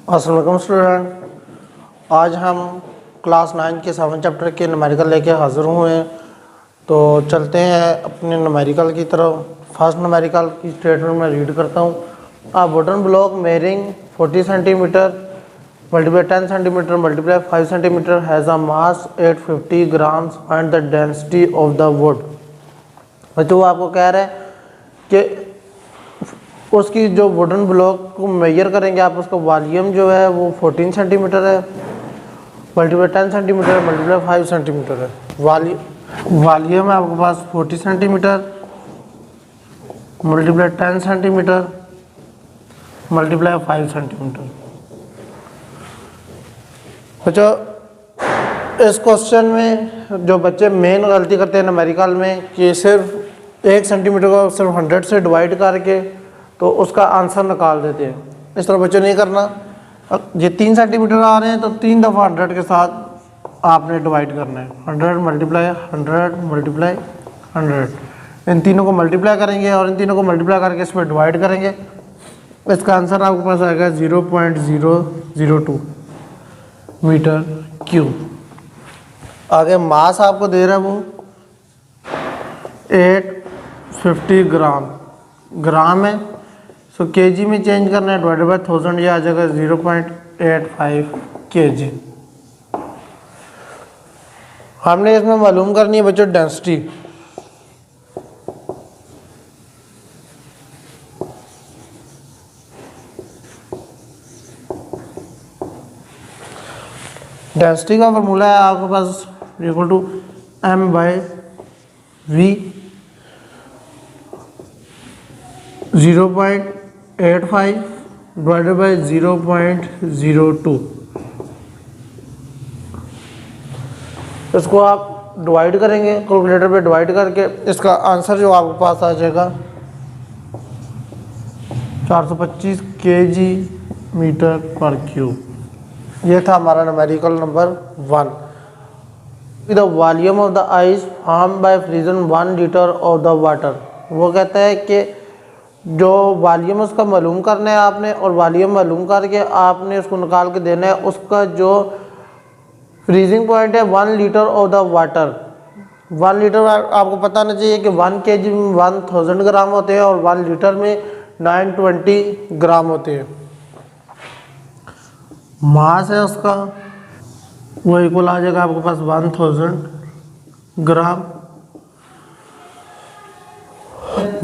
अस्सलाम वालेकुम स्टूडेंट, आज हम क्लास 9 के 7 चैप्टर के न्यूमेरिकल लेके हाज़िर हुए हैं। तो चलते हैं अपने न्यूमेरिकल की तरफ। फर्स्ट न्यूमेरिकल की स्टेटमेंट में रीड करता हूँ। A wooden block measuring 40 centimetre multiply 10 centimetre multiply 5 centimetre has a mass 850 grams find the density of the wood. बच्चों, वो आपको कह रहा है कि उसकी जो वुडन ब्लॉक को मेजर करेंगे आप, उसका वॉल्यूम जो है वो 14 सेंटीमीटर है, मल्टीप्लाई 10 सेंटीमीटर मल्टीप्लाई 5 सेंटीमीटर है। वॉल्यूम है आपके पास 40 centimetre multiply 10 centimetre multiply 5 centimetre. बच्चों, इस क्वेश्चन में जो बच्चे मेन गलती करते हैं न्यूमेरिकल में कि सिर्फ 1 सेंटीमीटर को सिर्फ 100 से डिवाइड करके तो उसका आंसर निकाल देते हैं। इस तरह बच्चों नहीं करना। ये 3 सेंटीमीटर आ रहे हैं तो 3 दफ़ा 100 के साथ आपने डिवाइड करना है। 100 मल्टीप्लाई 100 मल्टीप्लाई 100, इन तीनों को मल्टीप्लाई करेंगे और इन तीनों को मल्टीप्लाई करके इस पर डिवाइड करेंगे। इसका आंसर आपके पास आएगा 0.002 मीटर क्यूब। आगे मास आपको दे रहा है वो 850 ग्राम है। सो केजी में चेंज करना है, डिवाइडेड बाय 1000, ये आ जाएगा 0.85 kg। हमने इसमें मालूम करनी है बच्चों डेंसिटी। डेंसिटी का फॉर्मूला है आपके पास equal to m/v 0.85 divided by 0.02। इसको आप डिवाइड करेंगे कैलकुलेटर पे, डिवाइड करके इसका आंसर जो आपके पास आ जाएगा 425 kg मीटर पर क्यूब। ये था हमारा numerical number 1। The volume of the ice form by फ्रीजन 1 litre of the water. वो कहता है कि जो वॉल्यूम उसका मालूम करना है आपने, और वॉल्यूम मालूम करके आपने उसको निकाल के देना है। उसका जो फ्रीजिंग पॉइंट है 1 litre of the water. 1 litre आपको पता होना चाहिए कि 1 kg में 1000 ग्राम होते हैं और 1 लीटर में 920 ग्राम होते हैं। मास है उसका वो इक्वल आ जाएगा आपके पास 1000 ग्राम।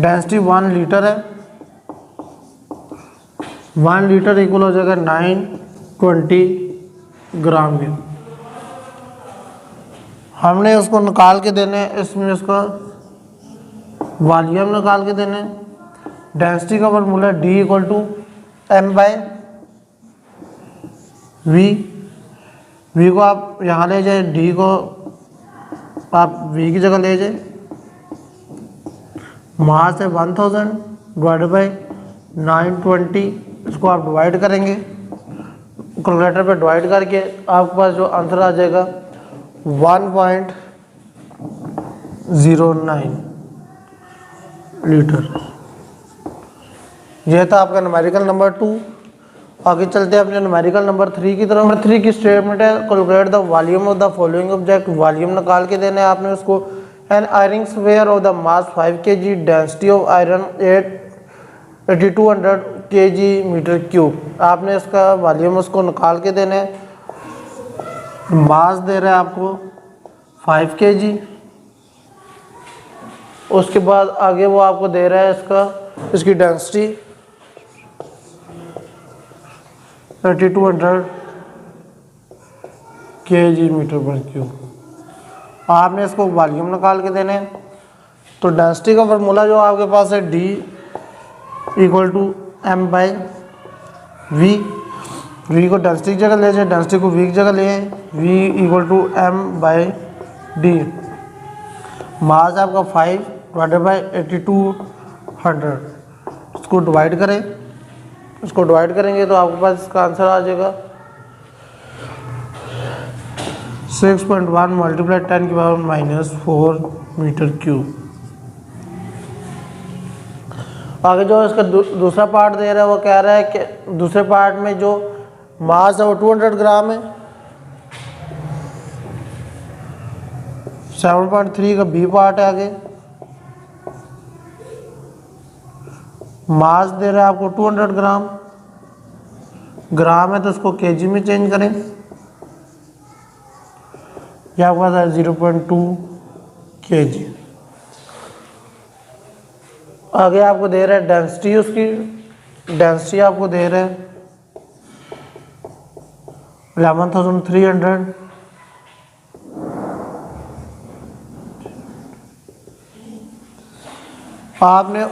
डेंसिटी 1 लीटर है, 1 लीटर इक्वल हो जाएगा 920 ग्राम के। हमने उसको निकाल के देने, इसमें उसका वॉल्यूम निकाल के देने। डेंसिटी का formula D equal to m/v को आप यहाँ ले जाए, D को आप V की जगह ले जाए। मास है 1000 डिवाइडेड बाई 920, इसको आप डिवाइड करेंगे कैलकुलेटर पे, डिवाइड करके आपके पास जो आंसर आ जाएगा 1.09 लीटर। यह था आपका न्यूमेरिकल नंबर 2। आगे चलते हैं अपने न्यूमेरिकल नंबर 3 की तरफ। नंबर 3 की स्टेटमेंट है calculate the volume of the following object. Volume निकाल के देना है आपने उसको। An iron sphere of the mass 5 kg, density of iron 8200 kg meter cube. आपने इसका वॉल्यूम उसको निकाल के देना है। मास दे रहा है आपको 5 kg। उसके बाद आगे वो आपको दे रहा है इसकी density 8200 kg metre per cube. आपने इसको वॉल्यूम निकाल के देने। तो डेंसिटी का फार्मूला जो आपके पास है D equal to m/v। v को डेंसिटी की जगह ले जाए, डेंसिटी को v की जगह ले आए। v equal to m/d। मास आपका 5 डिवाइडेड बाई 8200। इसको डिवाइड करें, इसको डिवाइड करेंगे तो आपके पास इसका आंसर आ जाएगा 6.1 मल्टीप्लाई 10 की पावर -4 मीटर क्यूब। आगे जो इसका दूसरा पार्ट दे रहा है वो कह रहा है कि दूसरे पार्ट में जो मास है वो 200 ग्राम है। 7.3 का बी पार्ट है आगे। मास दे रहा है आपको 200 ग्राम, ग्राम है तो उसको केजी में चेंज करें। यह आपके पास है 0.2 kg। आगे आपको दे रहा है डेंसिटी, उसकी डेंसिटी आपको दे रहा है 11,300। आपने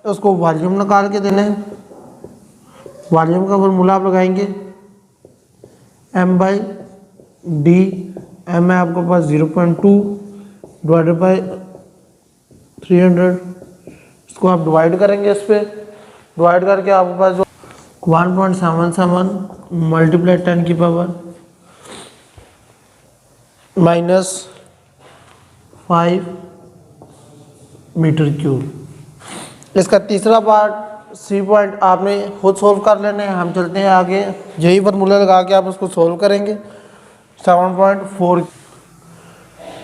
उसको वॉल्यूम निकाल के देना है। वॉल्यूम का फॉर्मूला आप लगाएंगे m/d। m है आपके पास 0.2 डिवाइडेड बाई 300। इसको आप डिवाइड करेंगे, इस पे डिवाइड करके आपके पास जो 1.77 मल्टीप्लाई 10 की पावर -5 मीटर क्यूब। इसका तीसरा पार्ट सी पॉइंट आपने खुद सोल्व कर लेना है। हम चलते हैं आगे, यही फार्मूला लगा के आप उसको सोल्व करेंगे। 7.4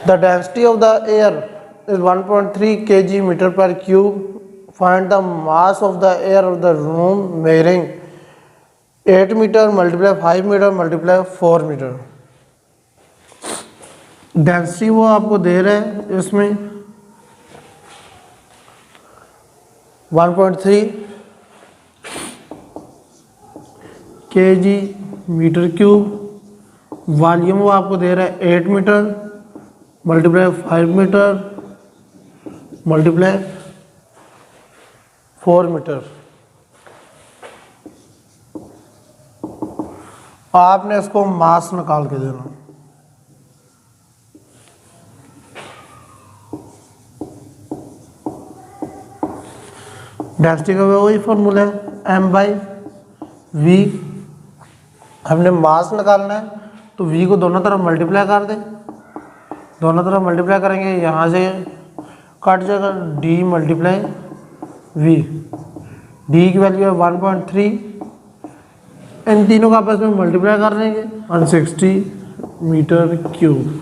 the density of the air is 1.3 kg metre per cube. Find the mass of the air of the room measuring 8 metre multiply 5 metre multiply 4 metre. Density वो आपको दे रहे हैं इसमें 1.3 kg मीटर क्यूब। वॉल्यूम वो आपको दे रहा है 8 metre multiply 5 metre multiply 4 meter. आपने इसको मास निकाल के देना। डेंसिटी का वही फॉर्मूला है m/v। हमने मास निकालना है तो v को दोनों तरफ मल्टीप्लाई कर दें। दोनों तरफ मल्टीप्लाई करेंगे, यहाँ से कट जाएगा d मल्टीप्लाई v। d की वैल्यू है 1.3। इन तीनों का आपस में मल्टीप्लाई कर देंगे 160 मीटर क्यूब।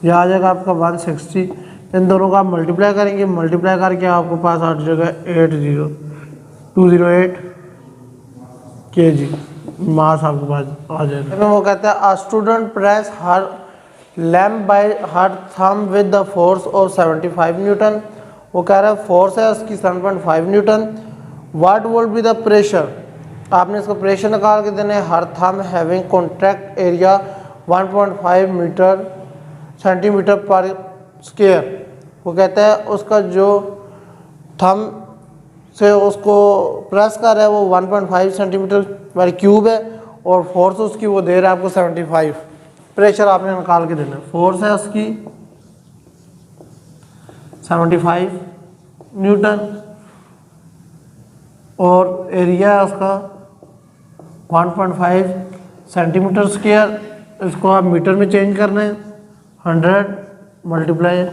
यह आ जाएगा आपका 160। इन दोनों का आप मल्टीप्लाई करेंगे, मल्टीप्लाई करके आपको पास आ जाएगा 208 kg मास आपके पास आ जाएगा। वो कहता है a student press her lamp by her thumb with the force of 75 newton. वो कह रहा है फोर्स है उसकी 7.5 newton. What would be the pressure. आपने इसका प्रेशर निकाल के देना है। Her thumb having contact area 1.5 metre centimetre per square. वो कहता है उसका जो थंब से उसको प्रेस कर रहा है वो 1.5 सेंटीमीटर पर क्यूब है और फोर्स उसकी वो दे रहा है आपको 75। प्रेशर आपने निकाल के देना है। फोर्स है उसकी 75 न्यूटन और एरिया है उसका 1.5 सेंटीमीटर स्क्वायर। इसको आप मीटर में चेंज करना है। 100 मल्टीप्लाई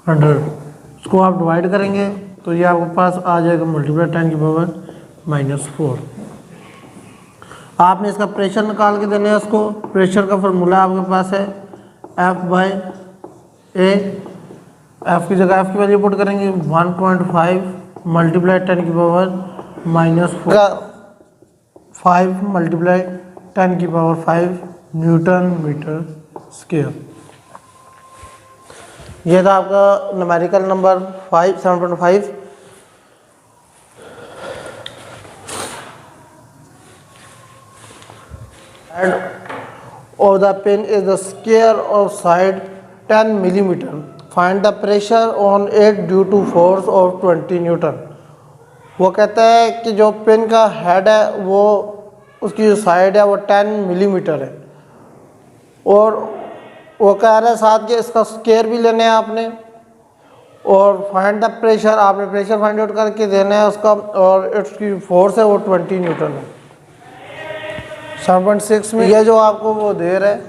100। इसको आप डिवाइड करेंगे तो ये आपके पास आ जाएगा मल्टीप्लाई 10 की पावर -4। आपने इसका प्रेशर निकाल के देना है। उसको प्रेशर का फॉर्मूला आपके पास है F/A। F की जगह F की वैल्यू पुट करेंगे 1.5 मल्टीप्लाई 10 की पावर -4 5 मल्टीप्लाई 10 की पावर 5 न्यूटन मीटर स्क्वायर। यह था आपका numerical number 7.5। of the pin is the square of side 10 millimeter. Find the pressure on it due to force of 20 Newton. वो कहता है कि जो पिन का हेड है वो उसकी जो साइड है वो 10 मिलीमीटर है और वो कह रहा है साथ के इसका स्क्वायर भी लेना है आपने और फाइंड द प्रेशर। आपने प्रेशर फाइंड आउट करके देना है उसका और इसकी फोर्स है वो 20 न्यूटन है। 7.6 में यह जो आपको वो दे रहा है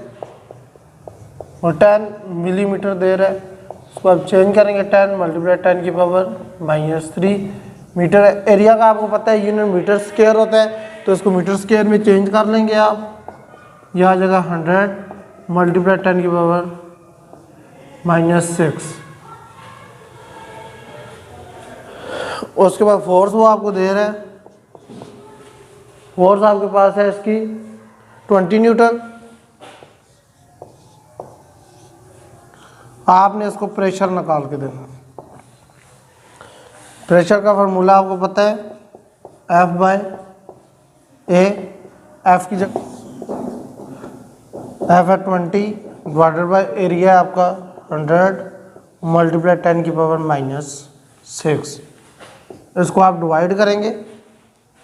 और 10 मिलीमीटर दे रहा है। उसको आप चेंज करेंगे 10 मल्टीप्लाई 10 की पावर -3 मीटर एरिया का आपको पता है यूनिट मीटर स्क्वायर होता है, तो इसको मीटर स्क्वायर में चेंज कर लेंगे आप। यह आ जाएगा 100 मल्टीप्लाई 10 की पावर -6। उसके बाद फोर्स वो आपको दे रहा है, फोर्स आपके पास है इसकी 20 न्यूटन। आपने इसको प्रेशर निकाल के देना। प्रेशर का फार्मूला आपको पता है F/A। F की जगह F है 20 डिवाइडेड बाय एरिया है आपका 100 मल्टीप्लाई 10 की पावर -6। इसको आप डिवाइड करेंगे,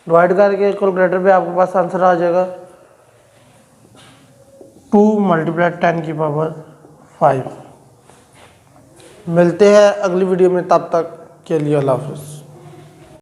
डिवाइड करके कैलकुलेटर पे आपके पास आंसर आ जाएगा 2 मल्टीप्लाई 10 की पावर 5। मिलते हैं अगली वीडियो में, तब तक के लिए अल्लाह हाफ़िज़।